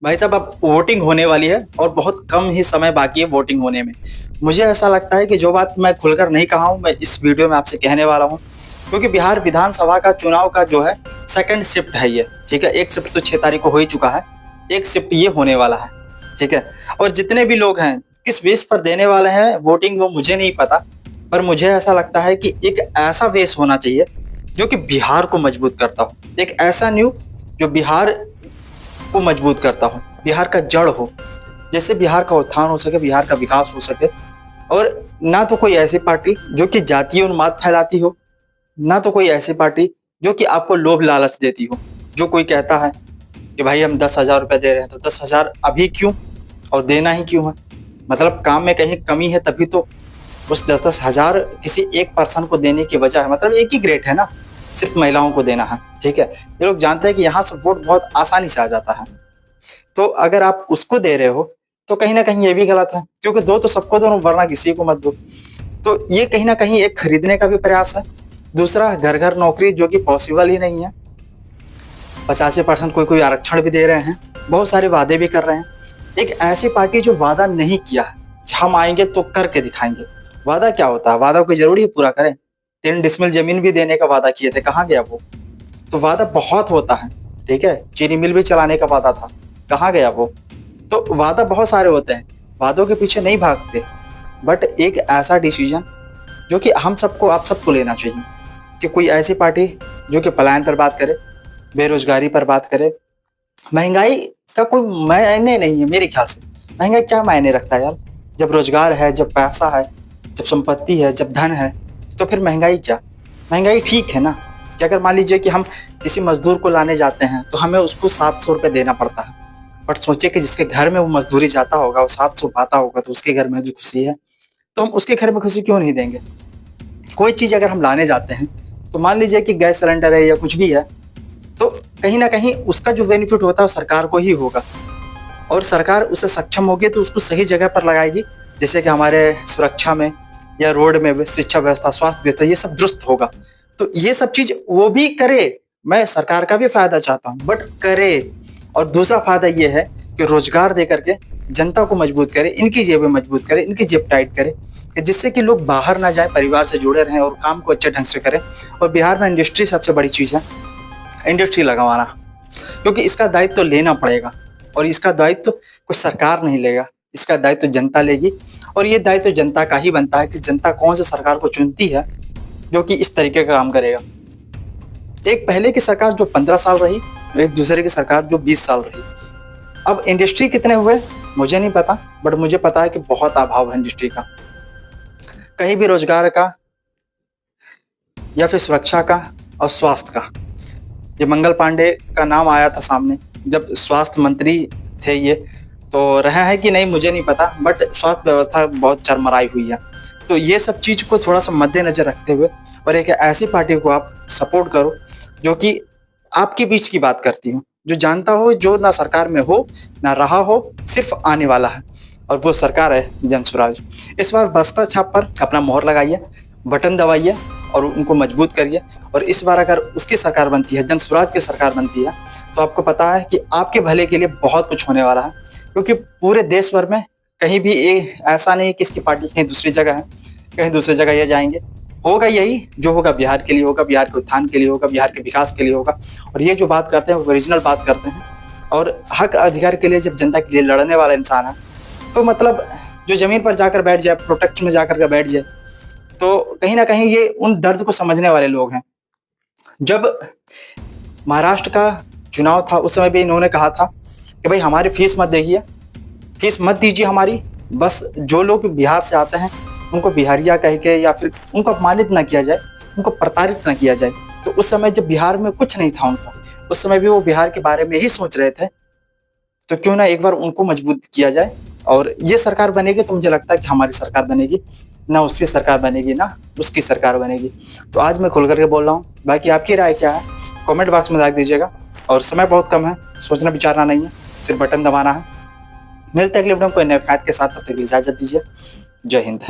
भाई साहब अब वोटिंग होने वाली है और बहुत कम ही समय बाकी है वोटिंग होने में। मुझे ऐसा लगता है कि जो बात मैं खुलकर नहीं कहा हूँ मैं इस वीडियो में आपसे कहने वाला हूँ, क्योंकि बिहार विधानसभा का चुनाव का जो है सेकंड शिफ्ट है ये। ठीक है, एक शिफ्ट तो 6 तारीख को हो ही चुका है, एक शिफ्ट ये होने वाला है। ठीक है, और जितने भी लोग हैं किस बेस पर देने वाले हैं वोटिंग वो मुझे नहीं पता, पर मुझे ऐसा लगता है कि एक ऐसा बेस होना चाहिए जो कि बिहार को मजबूत करता हो, एक ऐसा न्यू जो बिहार को मजबूत करता हो, बिहार का जड़ हो, जिससे बिहार का उत्थान हो सके, बिहार का विकास हो सके। और ना तो कोई ऐसी पार्टी जो कि जातीय उन्माद फैलाती हो, ना तो कोई ऐसी पार्टी जो कि आपको लोभ लालच देती हो। जो कोई कहता है कि भाई हम 10,000 रुपये दे रहे हैं तो 10,000 अभी क्यों और देना ही क्यों है, मतलब काम में कहीं कमी है तभी तो उस 10,000 किसी एक पर्सन को देने की वजह है, मतलब एक ही ग्रेड है ना, सिर्फ महिलाओं को देना है। ठीक है, ये लोग जानते हैं कि यहाँ से वोट बहुत आसानी से आ जाता है, तो अगर आप उसको दे रहे हो तो कहीं ना कहीं ये भी गलत है, क्योंकि दो तो सबको दो वरना किसी को मत दो। तो ये कहीं ना कहीं एक खरीदने का भी प्रयास है। दूसरा, घर घर नौकरी जो कि पॉसिबल ही नहीं है। 85% कोई कोई आरक्षण भी दे रहे हैं, बहुत सारे वादे भी कर रहे हैं। एक ऐसी पार्टी जो वादा नहीं किया है कि हम आएंगे तो करके दिखाएंगे। वादा क्या होता है, वादा कोई जरूरी है पूरा करें। 3 डिसमिल जमीन भी देने का वादा किए थे, कहाँ गया वो? तो वादा बहुत होता है। ठीक है, चीनी मिल भी चलाने का वादा था, कहाँ गया वो? तो वादा बहुत सारे होते हैं, वादों के पीछे नहीं भागते। बट एक ऐसा डिसीजन जो कि हम सबको, आप सबको लेना चाहिए कि कोई ऐसी पार्टी जो कि पलायन पर बात करे, बेरोजगारी पर बात करे। महंगाई का कोई मायने नहीं है मेरे ख्याल से। महंगाई क्या मायने रखता है यार, जब रोजगार है, जब पैसा है, जब संपत्ति है, जब धन है, तो फिर महंगाई क्या? महंगाई ठीक है ना कि अगर मान लीजिए कि हम किसी मजदूर को लाने जाते हैं तो हमें उसको 700 रुपये देना पड़ता है, बट सोचे कि जिसके घर में वो मजदूरी जाता होगा वो 700 पाता होगा तो उसके घर में भी खुशी है, तो हम उसके घर में खुशी क्यों नहीं देंगे? कोई चीज़ अगर हम लाने जाते हैं तो मान लीजिए कि गैस सिलेंडर है या कुछ भी है, तो कहीं ना कहीं उसका जो बेनिफिट होता है वो सरकार को ही होगा, और सरकार उसे सक्षम होगी तो उसको सही जगह पर लगाएगी। जैसे कि हमारे सुरक्षा में या रोड में, शिक्षा व्यवस्था, स्वास्थ्य व्यवस्था, ये सब दुरुस्त होगा। तो ये सब चीज वो भी करे, मैं सरकार का भी फायदा चाहता हूँ, बट करे। और दूसरा फायदा ये है कि रोजगार दे करके जनता को मजबूत करे, इनकी जेबें मजबूत करे, इनकी जेब टाइट करे, कि जिससे कि लोग बाहर ना जाए, परिवार से जुड़े रहें और काम को अच्छे ढंग से करें। और बिहार में इंडस्ट्री सबसे बड़ी चीज़ है, इंडस्ट्री लगवाना, क्योंकि इसका दायित्व तो लेना पड़ेगा। और इसका दायित्व तो कोई सरकार नहीं लेगा, इसका दायित्व तो जनता लेगी। और ये दायित्व तो जनता का ही बनता है कि जनता कौन से सरकार को चुनती है जो कि इस तरीके का काम करेगा। एक पहले की सरकार जो 15 साल रही, एक दूसरे की सरकार जो 20 साल रही। अब इंडस्ट्री कितने हुए मुझे नहीं पता, बट मुझे पता है कि बहुत अभाव है इंडस्ट्री का, कहीं भी रोजगार का या फिर सुरक्षा का और स्वास्थ्य का। ये मंगल पांडे का नाम आया था सामने जब स्वास्थ्य मंत्री थे ये, तो रहे हैं कि नहीं मुझे नहीं पता, बट स्वास्थ्य व्यवस्था बहुत चरमराई हुई है। तो ये सब चीज़ को थोड़ा सा मद्देनजर रखते हुए और एक ऐसी पार्टी को आप सपोर्ट करो जो कि आपके बीच की बात करती हो, जो जानता हो, जो ना सरकार में हो ना रहा हो, सिर्फ आने वाला है, और वो सरकार है जनसुराज। इस बार बस्ता छाप पर अपना मोहर लगाइए, बटन दबाइए और उनको मजबूत करिए। और इस बार अगर उसकी सरकार बनती है, जनसुराज की सरकार बनती है, तो आपको पता है कि आपके भले के लिए बहुत कुछ होने वाला है। क्योंकि पूरे देश भर में कहीं भी ऐसा नहीं कि इसकी पार्टी कहीं दूसरी जगह है, कहीं दूसरी जगह ये जाएंगे। होगा यही जो होगा बिहार के लिए होगा, बिहार के उत्थान के लिए होगा, बिहार के विकास के लिए होगा। और ये जो बात करते हैं वो ओरिजिनल बात करते हैं, और हक अधिकार के लिए जब जनता के लिए लड़ने वाला इंसान है, तो मतलब जो जमीन पर जाकर बैठ जाए, प्रोटेक्ट में जाकर के बैठ जाए, तो कहीं ना कहीं ये उन दर्द को समझने वाले लोग हैं। जब महाराष्ट्र का चुनाव था उस समय भी इन्होंने कहा था कि भाई हमारी फीस मत देखिए, फीस मत दीजिए हमारी, बस जो लोग बिहार से आते हैं उनको बिहारिया कह के या फिर उनको अपमानित ना किया जाए, उनको प्रताड़ित ना किया जाए। तो उस समय जब बिहार में कुछ नहीं था उनको, उस समय भी वो बिहार के बारे में ही सोच रहे थे, तो क्यों ना एक बार उनको मजबूत किया जाए। और ये सरकार बनेगी तो मुझे लगता है कि हमारी सरकार बनेगी, ना उसकी सरकार बनेगी ना उसकी सरकार बनेगी। तो आज मैं खुल करके बोल रहा हूँ, बाकी आपकी राय क्या है कमेंट बॉक्स में डाल दीजिएगा। और समय बहुत कम है, सोचना विचारना नहीं है, सिर्फ बटन दबाना है। मिलते हैं अगले वीडियो में कोई नए फैक्ट के साथ, तब तक के लिए इजाजत दीजिए। जय हिंद।